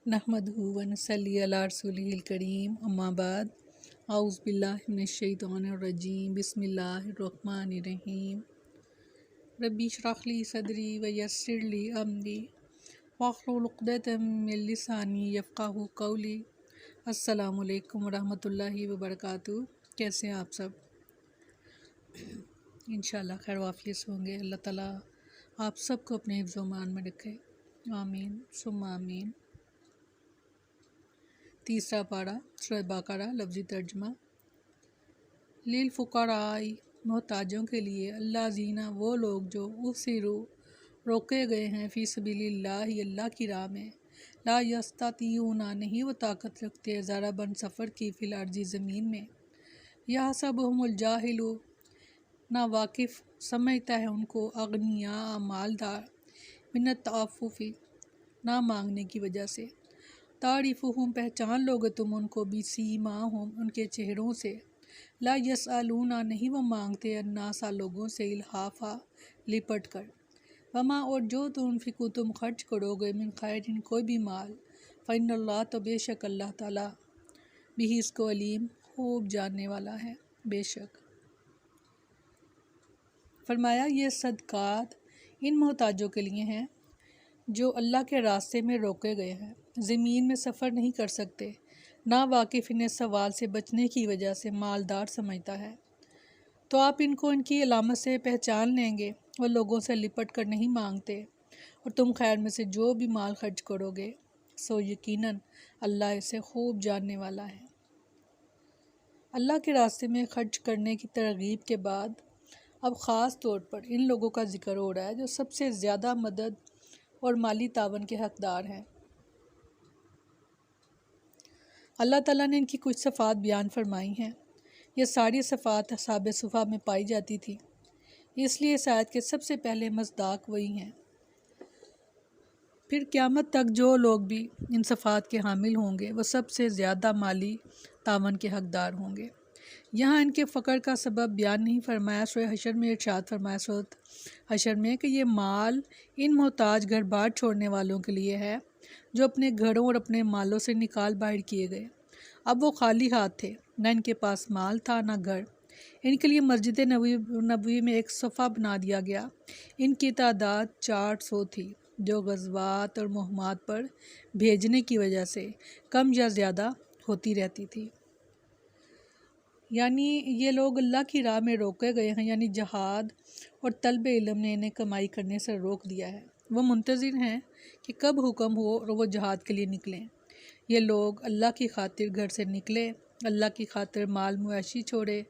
नहमदहु व नसल्ली अला रसूलिहिल करीम अम्मा बाद औज़ु बिल्लाहि मिनश शैतानिर रजीम बिस्मिल्लाहिर रहीम रब्बी इश्रह ली सदरी व यस्सिर ली अमरी वहलुल उक़दतम मिन लिसानी यफ़क़हू क़ौली। अस्सलामु अलैकुम व रहमतुल्लाहि व बरकातुहू। कैसे हैं आप सब? इंशाअल्लाह खैर वाफ़ियत से होंगे। अल्लाह ताला आप सबको अपने हिफ्ज़ व अमान में रखे, आमीन सुम्मा आमीन। तीसरा पारा सूरह बकरा, लफ्ज़ी तर्जुमा। लिल फ़ुक़राई, मोहताजों के लिए, अल्लाज़ीना वो लोग जो उसिरू रोके गए हैं, फ़ी सबीलिल्लाहि अल्लाह की राह में, ला यस्तातिऊना नहीं वो ताकत रखते, ज़राबन सफ़र की, फ़िल अर्ज़ी ज़मीन में, यहसबुहुमुल जाहिलु ना वाकिफ़ समझता है उनको, अगनिया मालदार, मिन्नत तअफ़्फ़ुफ़ी ना मांगने की वजह से, तारिफ़ुहुम पहचान लोगे तुम उनको, बिसीमाहुम उनके चेहरों से, ला यसअलूना नहीं वो मांगते, अन्नासा लोगों से, इल्हाफ़ा लिपट कर, वमा और जो तुनफ़िकू तुम खर्च करोगे, मिन खैरिन कोई भी माल, फ़इन्नल्लाह तो बेशक अल्लाह ताला, बिही इसको अलीम खूब जानने वाला है। बेशक फरमाया ये सदक़ात इन मोहताजों के लिए हैं जो अल्लाह के रास्ते में रोके गए हैं, ज़मीन में सफ़र नहीं कर सकते, ना वाकिफ़ इन्हें सवाल से बचने की वजह से मालदार समझता है, तो आप इनको इनकी अलामत से पहचान लेंगे। और लोगों से लिपट कर नहीं मांगते, और तुम खैर में से जो भी माल खर्च करोगे, सो यकीनन अल्लाह इसे खूब जानने वाला है। अल्लाह के रास्ते में खर्च करने की तरगीब के बाद अब ख़ास तौर पर इन लोगों का ज़िक्र हो रहा है जो सबसे ज़्यादा मदद और माली तावन के हक़दार हैं। अल्लाह ताला ने इनकी कुछ सिफ़ात बयान फरमाई हैं। ये सारी सिफ़ात असहाब सुफ़ा में पाई जाती थी, इसलिए इस आयत के सबसे पहले मज़दाक वही हैं। फिर क़यामत तक जो लोग भी इन सिफ़ात के हामिल होंगे वो सबसे ज़्यादा माली तावन के हक़दार होंगे। यहाँ इनके फ़क़र का सबब बयान नहीं फरमाया। सूरह हशर में इरशाद फरमाया सूरत हशर में कि ये माल इन मोहताज घर बार छोड़ने वालों के लिए है जो अपने घरों और अपने मालों से निकाल बाहर किए गए। अब वो खाली हाथ थे, न इनके पास माल था न घर। इनके लिए मस्जिद नबवी में एक सोफ़ा बना दिया गया। इनकी तादाद 400 थी जो ग़ज़वात और मुहिमात पर भेजने की वजह से कम या ज़्यादा होती रहती थी। यानी ये लोग अल्लाह की राह में रोके गए हैं, यानी जहाद और तलब इल्म ने इन्हें कमाई करने से रोक दिया है। वो मुंतज़िर हैं कि कब हुक्म हो और वो जहाद के लिए निकलें। ये लोग अल्लाह की खातिर घर से निकले, अल्लाह की खातिर माल मुआशी छोड़े,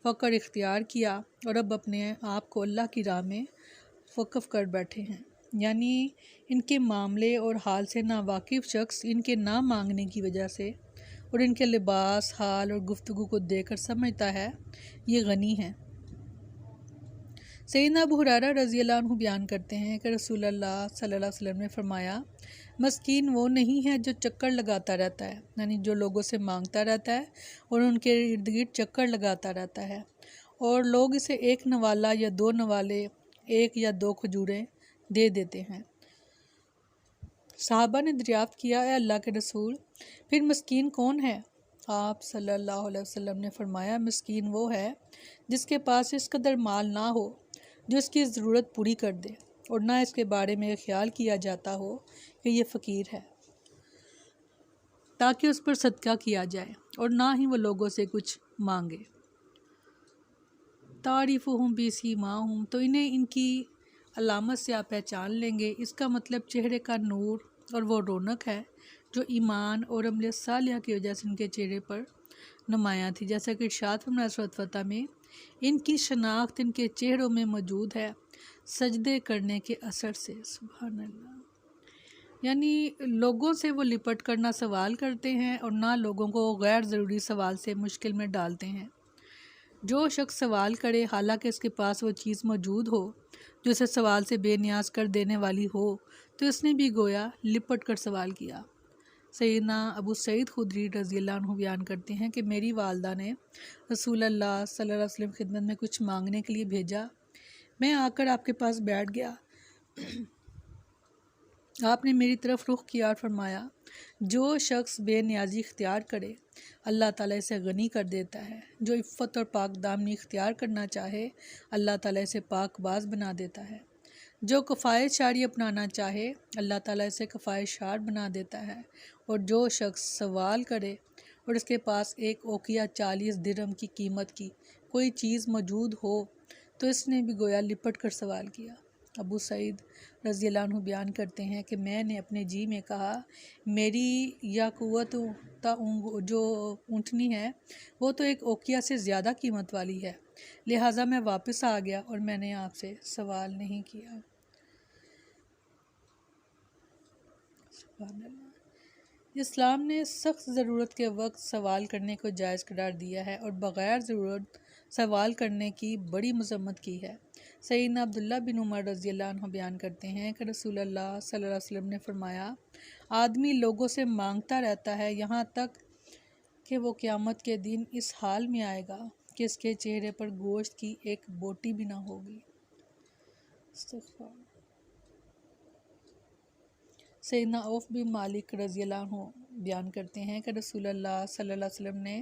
फ़क्र इख्तियार किया और अब अपने आप को अल्लाह की राह में वक़फ़ कर बैठे हैं। यानी इनके मामले और हाल से नावाकिफ़ शख्स इनके ना मांगने की वजह से और इनके लिबास, हाल और गुफ्तगू को देखकर समझता है ये गनी हैं। सैयदना अबू हुरैरा रज़ियल्लाहु अन्हु बयान करते हैं कि रसूलुल्लाह सल्लल्लाहु अलैहि वसल्लम ने फरमाया, मस्कीन वो नहीं है जो चक्कर लगाता रहता है, यानी जो लोगों से मांगता रहता है और उनके इर्द गिर्द चक्कर लगाता रहता है, और लोग इसे एक नवाला या दो नवाले, एक या दो खजूरें दे देते हैं। सहाबा ने दरियाफ्त किया, है अल्लाह के रसूल, फिर मस्कीन कौन है? आप सल्लल्लाहु अलैहि वसल्लम ने फरमाया, मस्कीन वो है जिसके पास इस कदर माल ना हो जो इसकी ज़रूरत पूरी कर दे, और ना इसके बारे में ख्याल किया जाता हो कि ये फ़कीर है ताकि उस पर सदका किया जाए, और ना ही वो लोगों से कुछ मांगे। तारिफ़ुहुम बिसीमाहुम, तो इन्हें इनकी अलामत से आप पहचान लेंगे। इसका मतलब चेहरे का नूर और वो रौनक है जो ईमान और अमल सालिहा की वजह से इनके चेहरे पर नुमायाँ थी। जैसा कि इरशाद फरमाया सूरत फतह में, इनकी शनाख्त इनके चेहरों में मौजूद है सजदे करने के असर से। सुभान अल्लाह। यानी लोगों से वो लिपट कर ना सवाल करते हैं और ना लोगों को गैर ज़रूरी सवाल से मुश्किल में डालते हैं। जो शख्स सवाल करे हालांकि इसके पास वो चीज़ मौजूद हो जो उसे सवाल से बेनियाज कर देने वाली हो, तो इसने भी गोया लिपट कर सवाल किया। सैयदना अबू सईद खुदरी रज़ियल्लाहु अन्हु बयान करते हैं कि मेरी वालदा ने रसूलुल्लाह सल्लल्लाहु अलैहि वसल्लम खिदमत में कुछ मांगने के लिए भेजा। मैं आकर आपके पास बैठ गया। आपने मेरी तरफ रुख किया और फरमाया, جو شخص بے نیازی اختیار کرے اللہ تعالیٰ اسے غنی کر دیتا ہے۔ جو عفت اور پاک دامنی اختیار کرنا چاہے اللہ تعالیٰ اسے پاک باز بنا دیتا ہے۔ جو کفایت شاری اپنانا چاہے اللہ تعالیٰ اسے کفایت شار بنا دیتا ہے۔ اور جو شخص سوال کرے اور اس کے پاس ایک اوقیہ 40 درہم کی قیمت کی کوئی چیز موجود ہو تو اس نے بھی گویا لپٹ کر سوال کیا۔ ابو سعید رضی اللہ عنہ بیان کرتے ہیں کہ میں نے اپنے جی میں کہا میری یا قوت جو اونٹنی ہے وہ تو ایک اوقیہ سے زیادہ قیمت والی ہے، لہٰذا میں واپس آ گیا اور میں نے آپ سے سوال نہیں کیا۔ سبحان اللہ۔ اسلام نے سخت ضرورت کے وقت سوال کرنے کو جائز قرار دیا ہے اور بغیر ضرورت سوال کرنے کی بڑی مذمت کی ہے۔ سیدنا عبداللہ بن عمر رضی اللہ عنہ بیان کرتے ہیں کہ رسول اللہ صلی اللہ علیہ وسلم نے فرمایا آدمی لوگوں سے مانگتا رہتا ہے یہاں تک کہ وہ قیامت کے دن اس حال میں آئے گا کہ اس کے چہرے پر گوشت کی ایک بوٹی بھی نہ ہوگی۔ استغفار۔ سیدنا عوف بن مالک رضی اللہ عنہ بیان کرتے ہیں کہ رسول اللہ صلی اللہ علیہ وسلم نے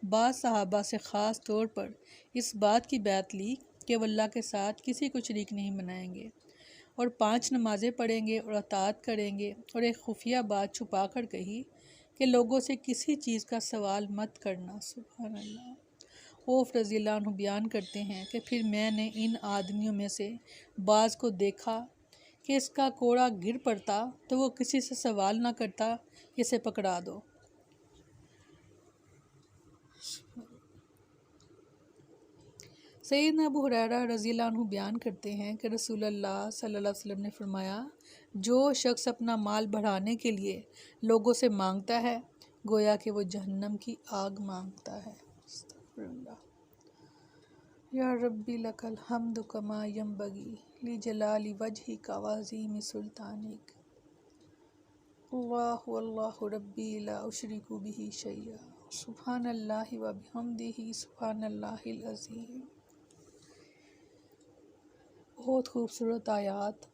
بعض صحابہ سے خاص طور پر اس بات کی بیعت لی کہ وہ اللہ کے ساتھ کسی کو شریک نہیں بنائیں گے اور 5 نمازیں پڑھیں گے اور اطاعت کریں گے، اور ایک خفیہ بات چھپا کر کہی کہ لوگوں سے کسی چیز کا سوال مت کرنا۔ سبحان اللہ۔ عوف رضی اللہ عنہ بیان کرتے ہیں کہ پھر میں نے ان آدمیوں میں سے بعض کو دیکھا کہ اس کا کوڑا گر پڑتا تو وہ کسی سے سوال نہ کرتا کہ اسے پکڑا دو۔ سیدنا ابو ہریرہ رضی اللہ عنہ بیان کرتے ہیں کہ رسول اللہ صلی اللہ علیہ وسلم نے فرمایا جو شخص اپنا مال بڑھانے کے لیے لوگوں سے مانگتا ہے گویا کہ وہ جہنم کی آگ مانگتا ہے۔ استغفر اللہ۔ یا ربی لک الحمد کما ینبغی لجلال وجہک وعظیم سلطانک۔ اللہ اللہ ربی لا اشرک بہ شیئا سبحان اللہ وبحمدہ سبحان اللہ العظیم۔ بہت خوبصورت آیات۔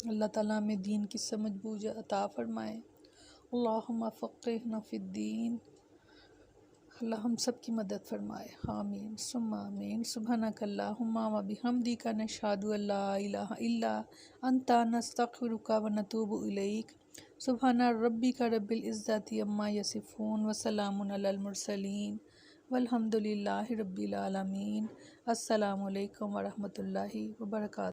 اللہ تعالیٰ ہمیں دین کی سمجھ بوجھ عطا فرمائے۔ اللہم فقہنا فی الدین۔ اللہ ہم سب کی مدد فرمائے، آمین ثم آمین۔ سبحانک اللہم وبحمدک نشہد ان لا الہ الا انت نستغفرک ونتوب الیک۔ سبحان ربک رب العزۃ عما یصفون وسلام علی المرسلین والحمد للہ رب العالمین۔ السلام علیکم ورحمۃ اللہ وبرکاتہ۔